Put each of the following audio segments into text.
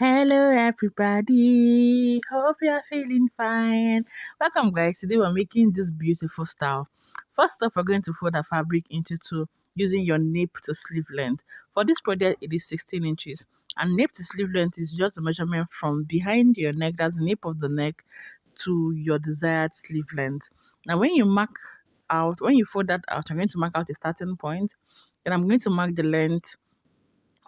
Hello, everybody. Hope you are feeling fine. Welcome, guys. Today we're making this beautiful style. First off, we're going to fold our fabric into two using your nape to sleeve length. For this project, it is 16 inches. And nape to sleeve length is just the measurement from behind your neck, that's the nape of the neck, to your desired sleeve length. Now, when you fold that out, I'm going to mark out a starting point. Then I'm going to mark the length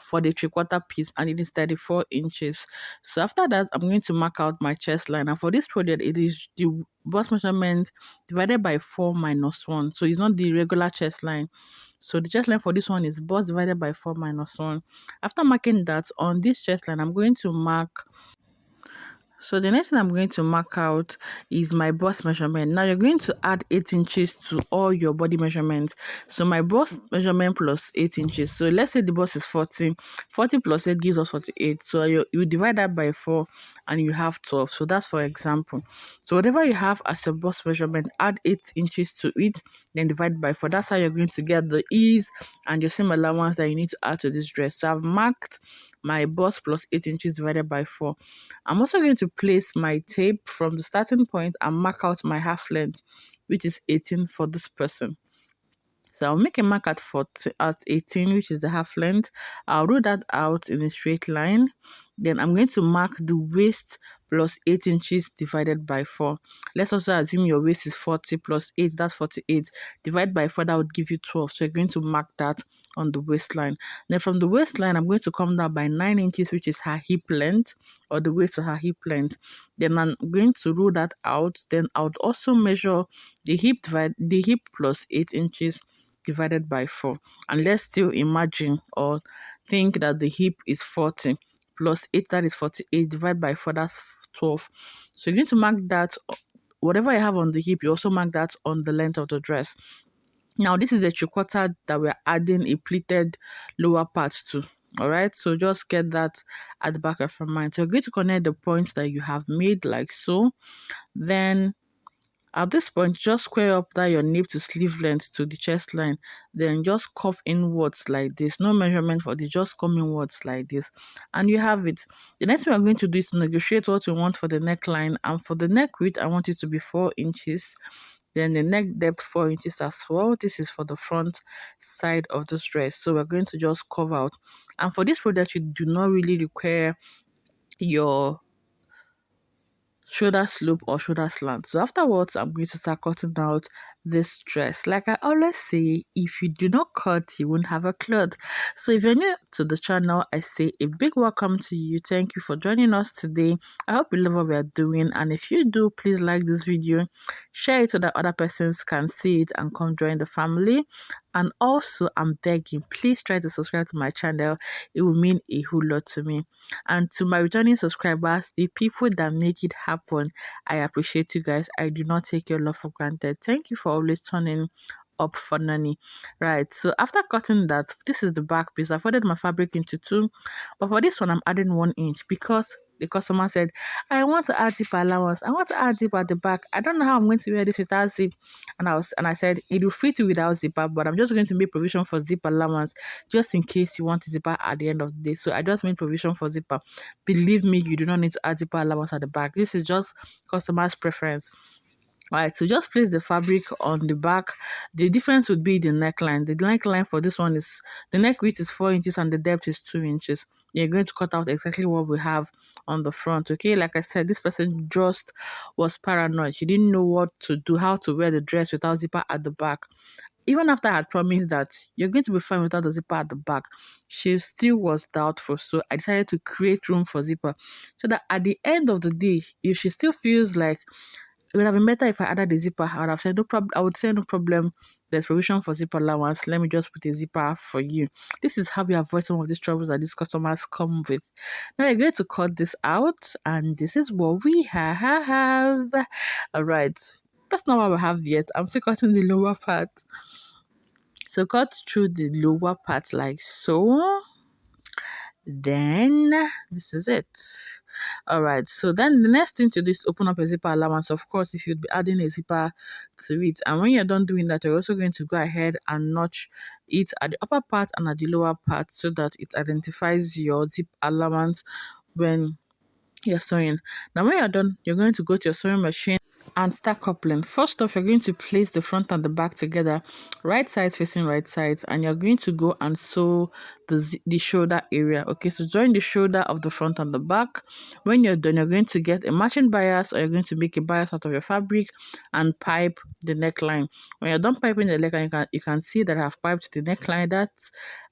for the 3/4 piece, and it is 34 inches. So after that, I'm going to mark out my chest line, and for this project it is the bust measurement divided by 4 minus 1. So it's not the regular chest line. So the chest line for this one is bust divided by 4 minus 1. After marking that, on this chest line I'm going to mark. So the next thing I'm going to mark out is my bust measurement. Now you're going to add 8 inches to all your body measurements. So my bust measurement plus 8 inches. So let's say the bust is 40. 40 plus 8 gives us 48. So you divide that by 4 and you have 12. So that's for example. So whatever you have as your bust measurement, add 8 inches to it, then divide by 4. That's how you're going to get the ease and your seam allowance that you need to add to this dress. So I've marked my bust plus 8 inches divided by 4. I'm also going to place my tape from the starting point and mark out my half length, which is 18 for this person. So I'll make a mark at 18, which is the half length. I'll roll that out in a straight line. Then I'm going to mark the waist plus 8 inches divided by 4. Let's also assume your waist is 40 plus 8, that's 48. Divide by 4, that would give you 12. So you're going to mark that on the waistline. Then from the waistline, I'm going to come down by 9 inches, which is her hip length, or the waist to her hip length. Then I'm going to rule that out. Then I would also measure the hip plus 8 inches divided by 4. And let's still imagine or think that the hip is 40 plus 8, that is 48, divided by 4, that's 12. So you're going to mark that, whatever you have on the hip, you also mark that on the length of the dress. Now this is a 3/4 that we're adding a pleated lower part to. All right, so just get that at the back of your mind. So you're going to connect the points that you have made like so. Then at this point, just square up that your nape to sleeve length to the chest line. Then just curve inwards like this. No measurement for this, just come inwards like this. And you have it. The next thing we're going to do is to negotiate what we want for the neckline. And for the neck width, I want it to be 4 inches. Then the neck depth 4 inches as well. This is for the front side of this dress. So we're going to just curve out. And for this product, you do not really require your shoulder slope or shoulder slant. So afterwards, I'm going to start cutting out this dress. Like I always say, if you do not cut, you won't have a cloth. So if you're new to the channel, I say a big welcome to you. Thank you for joining us today. I hope you love what we are doing, and if you do, please like this video, share it so that other persons can see it and come join the family. And also, I'm begging, please try to subscribe to my channel. It will mean a whole lot to me. And to my returning subscribers, the people that make it happen, I appreciate you guys. I do not take your love for granted. Thank you for always turning up for Nani. Right, so after cutting that, this is the back piece. I folded my fabric into 2, but for this one, I'm adding 1 inch because the customer said, I want to add zip allowance. I want to add zip at the back. I don't know how I'm going to wear this without zip. And I said, it will fit you without zipper, but I'm just going to make provision for zip allowance just in case you want a zipper at the end of the day. So I just made provision for zipper. Believe me, you do not need to add zipper allowance at the back. This is just customer's preference. Right, so just place the fabric on the back. The difference would be the neckline. The neckline for this one is, the neck width is 4 inches and the depth is 2 inches. You're going to cut out exactly what we have on the front. Okay, like I said, this person just was paranoid. She didn't know what to do, how to wear the dress without zipper at the back. Even after I had promised that you're going to be fine without the zipper at the back, she still was doubtful. So I decided to create room for zipper so that at the end of the day, if she still feels like it would have been better if I added the zipper, I would have said no problem. I would say no problem. There's provision for zipper allowance. Let me just put a zipper for you. This is how we avoid some of these troubles that these customers come with. Now you're going to cut this out, and this is what we have. All right. That's not what we have yet. I'm still cutting the lower part. So cut through the lower part like so. Then this is it. All right, so then the next thing to do is open up a zipper allowance. Of course, if you'd be adding a zipper to it, and when you're done doing that, you're also going to go ahead and notch it at the upper part and at the lower part so that it identifies your zip allowance when you're sewing. Now when you're done, you're going to go to your sewing machine and start coupling. First off, you're going to place the front and the back together, right sides facing right sides, and you're going to go and sew the shoulder area. Okay, so join the shoulder of the front and the back. When you're done, you're going to get a matching bias, or you're going to make a bias out of your fabric and pipe the neckline. When you're done piping the neckline, you can see that I've piped the neckline. That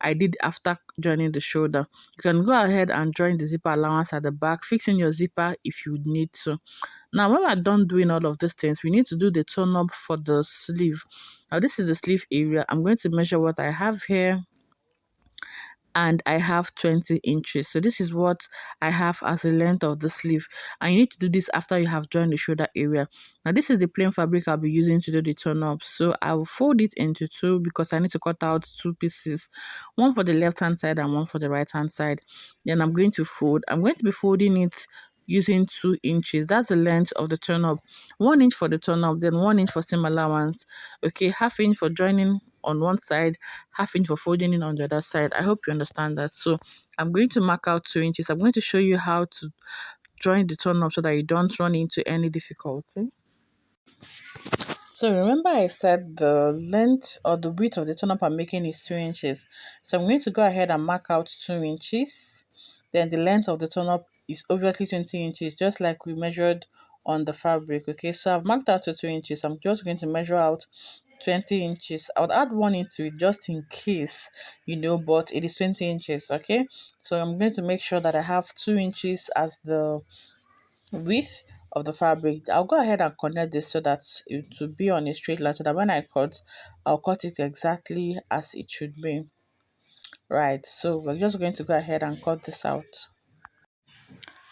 I did after joining the shoulder. You can go ahead and join the zipper allowance at the back, fixing your zipper if you need to. Now, when we're done doing all of these things, we need to do the turn up for the sleeve. Now, this is the sleeve area. I'm going to measure what I have here, and I have 20 inches. So this is what I have as the length of the sleeve. And you need to do this after you have joined the shoulder area. Now this is the plain fabric I'll be using to do the turn up. So I will fold it into two because I need to cut out two pieces, one for the left hand side and one for the right hand side. Then I'm going to fold. I'm going to be folding it using 2 inches. That's the length of the turn up. 1 inch for the turn up, then 1 inch for seam allowance. Okay, half inch for joining on one side, half inch for folding in on the other side. I hope you understand that. So I'm going to mark out 2 inches. I'm going to show you how to join the turn up so that you don't run into any difficulty. So remember I said the length or the width of the turn up I'm making is 2 inches. So I'm going to go ahead and mark out 2 inches. Then the length of the turn up is obviously 20 inches, just like we measured on the fabric. Okay, so I've marked out to 2 inches. I'm just going to measure out 20 inches. I would add 1 inch to it just in case, but it is 20 inches. Okay, so I'm going to make sure that I have 2 inches as the width of the fabric. I'll go ahead and connect this so that it will be on a straight line, so that when I cut, I'll cut it exactly as it should be. Right, so we're just going to go ahead and cut this out.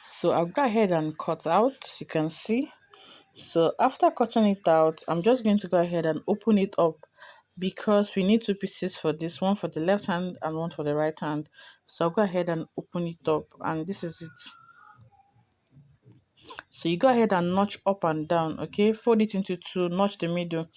So I'll go ahead and cut out, you can see. So after cutting it out, I'm just going to go ahead and open it up because we need two pieces for this, one for the left hand and one for the right hand. So I'll go ahead and open it up, and this is it. So you go ahead and notch up and down, okay? Fold it into two, notch the middle.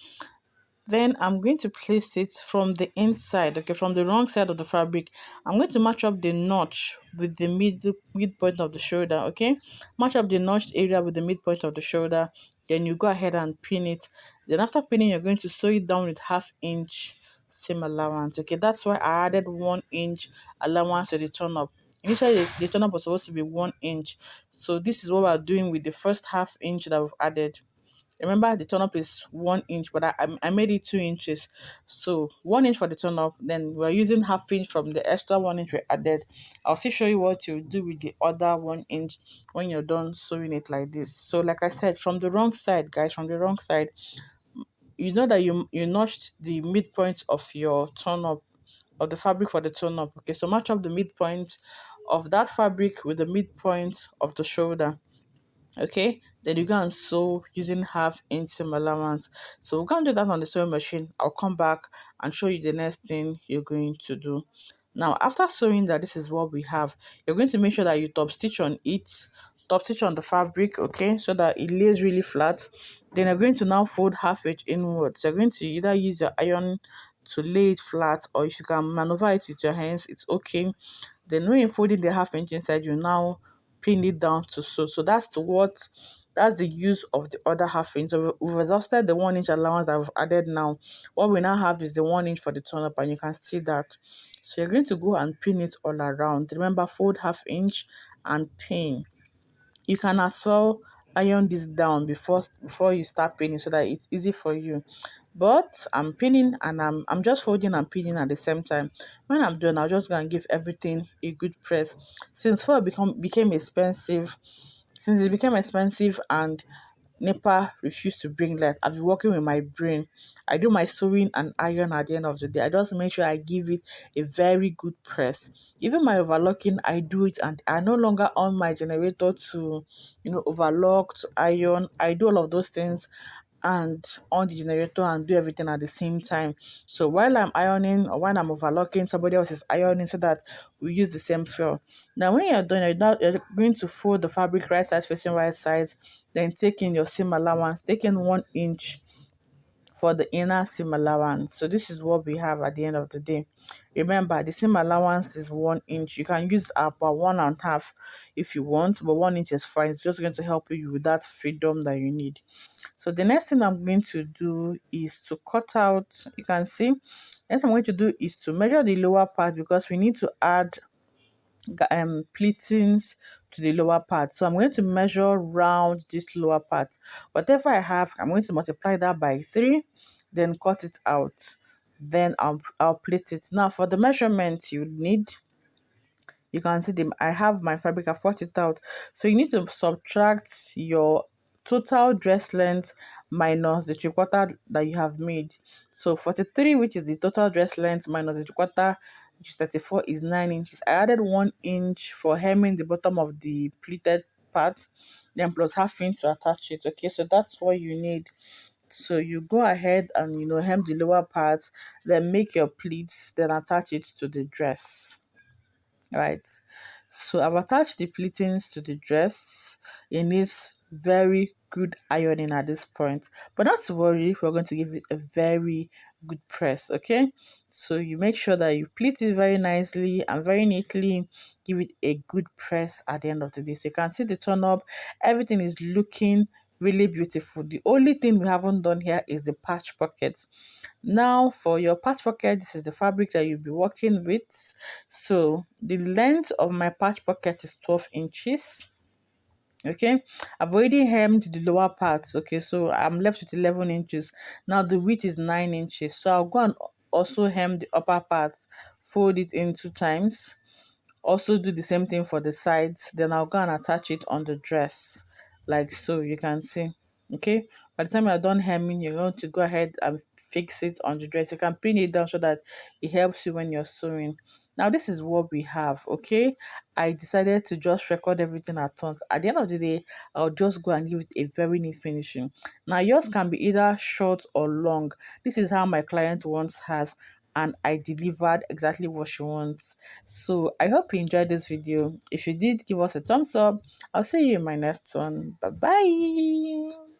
Then I'm going to place it from the inside, okay, from the wrong side of the fabric. I'm going to match up the notch with the midpoint of the shoulder, okay? Match up the notched area with the midpoint of the shoulder. Then you go ahead and pin it. Then after pinning, you're going to sew it down with ½ inch seam allowance, okay? That's why I added 1 inch allowance to the turn up. Initially, the turn up was supposed to be 1 inch. So this is what we're doing with the first ½ inch that we've added. Remember, the turn up is 1 inch, but I made it 2 inches. So 1 inch for the turn up, then we're using ½ inch from the extra 1 inch we added. I'll still show you what you do with the other 1 inch when you're done sewing it like this. So like I said, from the wrong side, guys, from the wrong side, you know that you notched the midpoint of your turn up, of the fabric for the turn up. Okay, so match up the midpoint of that fabric with the midpoint of the shoulder. Okay, then you go and sew using ½ inch seam allowance. So we're going to do that on the sewing machine. I'll come back and show you the next thing you're going to do. Now after sewing that, this is what we have. You're going to make sure that you top stitch on it, top stitch on the fabric, okay, so that it lays really flat. Then you're going to now fold ½ inch inwards. You're going to either use your iron to lay it flat, or if you can maneuver it with your hands, it's okay. Then when you're folding the ½ inch inside, you now pin it down to sew. So that's the use of the other ½ inch. So we've exhausted the 1 inch allowance that we've added now. What we now have is the 1 inch for the turn up, and you can see that. So you're going to go and pin it all around. Remember, fold ½ inch and pin. You can as well iron this down before you start pinning so that it's easy for you. But I'm pinning and I'm just folding and pinning at the same time. When I'm done, I'll just go and give everything a good press. Since foil became expensive, since it became expensive and NEPA refused to bring light, I've been working with my brain. I do my sewing and iron at the end of the day. I just make sure I give it a very good press. Even my overlocking, I do it, and I no longer on my generator to, overlock, to iron. I do all of those things and on the generator and do everything at the same time. So while I'm ironing or while I'm overlocking, somebody else is ironing so that we use the same feel. Now when you're done, you're going to fold the fabric right size facing right size, then take in your seam allowance, take in 1 inch for the inner seam allowance. So this is what we have at the end of the day. Remember, the seam allowance is 1 inch. You can use about 1.5 if you want, but 1 inch is fine. It's just going to help you with that freedom that you need. So the next thing I'm going to do is to cut out, you can see, next I'm going to do is to measure the lower part, because we need to add pleatings to the lower part. So I'm going to measure round this lower part. Whatever I have, I'm going to multiply that by 3, then cut it out. Then I'll plait it. Now for the measurement you need, you can see them. I have my fabric, I've cut it out. So you need to subtract your total dress length minus the 3/4 that you have made. So 43, which is the total dress length, minus the 3/4, which is 34, is 9 inches. I added 1 inch for hemming the bottom of the pleated part, then plus half inch to attach it. Okay, so that's what you need. So you go ahead and hem the lower part, then make your pleats, then attach it to the dress. Right, so I've attached the pleatings to the dress. It needs very good ironing at this point, but not to worry, we're going to give it a very good press. Okay, so you make sure that you pleat it very nicely and very neatly. Give it a good press at the end of the day. So you can see the turn up, everything is looking really beautiful. The only thing we haven't done here is the patch pocket. Now for your patch pocket, this is the fabric that you'll be working with. So the length of my patch pocket is 12 inches. Okay, I've already hemmed the lower parts. Okay, so I'm left with 11 inches. Now the width is 9 inches. So I'll go and also hem the upper part, fold it in 2 times. Also do the same thing for the sides. Then I'll go and attach it on the dress, like so. You can see. Okay, by the time you're done hemming, you're going to go ahead and fix it on the dress. You can pin it down so that it helps you when you're sewing. Now this is what we have. Okay, I decided to just record everything at once. At the end of the day, I'll just go and give it a very neat finishing. Now yours can be either short or long. This is how my client wants hers, and I delivered exactly what she wants. So I hope you enjoyed this video. If you did, give us a thumbs up. I'll see you in my next one. Bye bye.